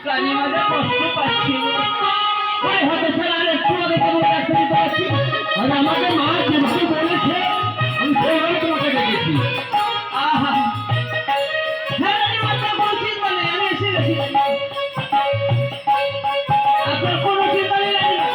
প্রাণী মাঝে কষ্ট পাচ্ছি। হয়তো স্যার আর একটু আগে তোমার কাছে দিতে পারছি। আর আমাকে মা যেভাবে বলেছে আমি সেইভাবে তোমাকে দেখেছি। আহা হ্যাঁ রানীমাতা বলছি বলে আমি এসে গেছি। আপনার কোনো চিন্তা নেই রানীমা।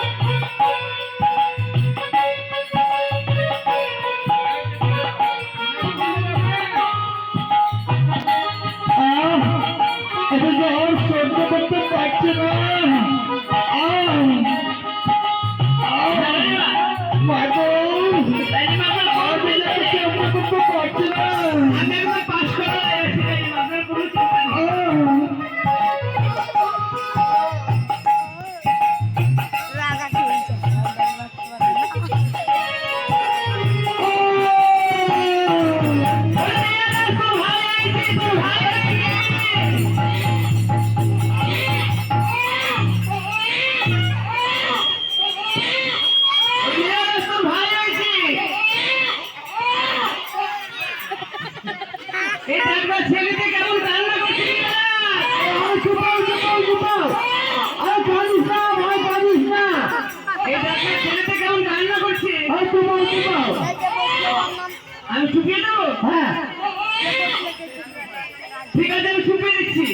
এটা যে আর সহ্য করতে পারছি না। ছেলেকে কেমন রান্না করছিস আমি শুকিয়ে দেবো। হ্যাঁ ঠিক আছে আমি শুকিয়ে দিচ্ছি।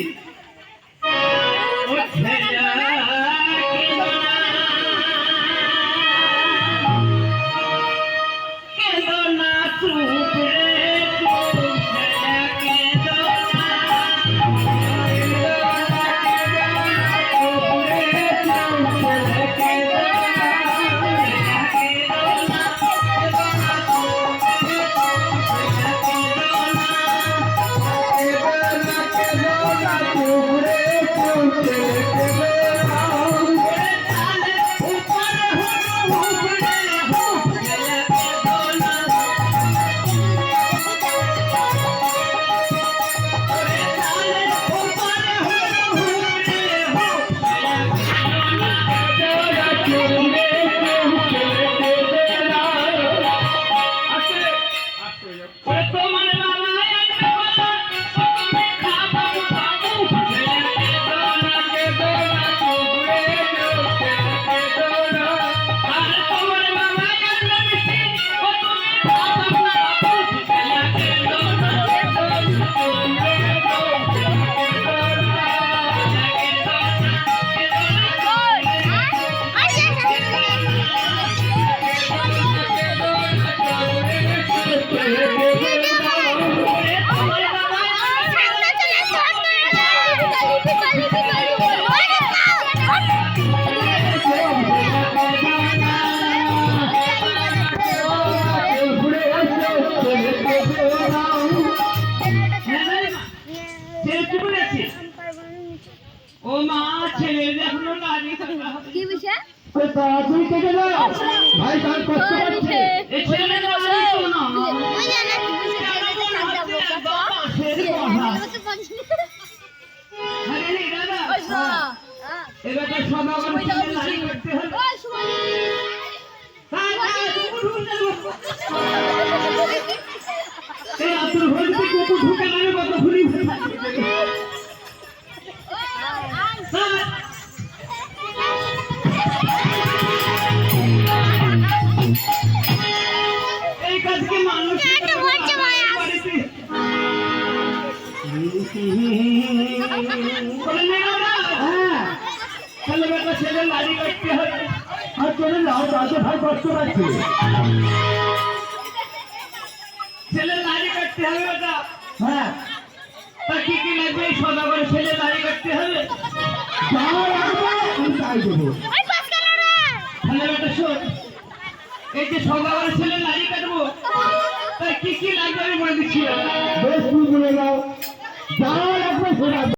ও মা ছেলে এখনো নারী কি বিষয় ওই তাড়াতাড়ি থেকে যাও ভাই কাল কষ্ট করছে এই ছেলে না ওই জানা কি বিষয় ছেলেকে সাজা এবার তো সমাগম ছেলে নারী করতে হবে ওই সময় এই আতুর ঘরে কুকুর ঢুকে নামে কত ঘুরি এই কাজকে মানুষ ছেলে নারী করতে হবে আর চলে যাও তাতে ভাই কষ্ট পাচ্ছে ছেলে নারী করতে হবে ওটা হ্যাঁ তা কি কি লাগবে এই সদা করে ছেলে নারী করতে হবে এই যে সদা করে ছেলে নারী কাটবো তাই কি কি লাগবে আমি বলে দিচ্ছি বেশ তুমি বলে দাও যা লাগবে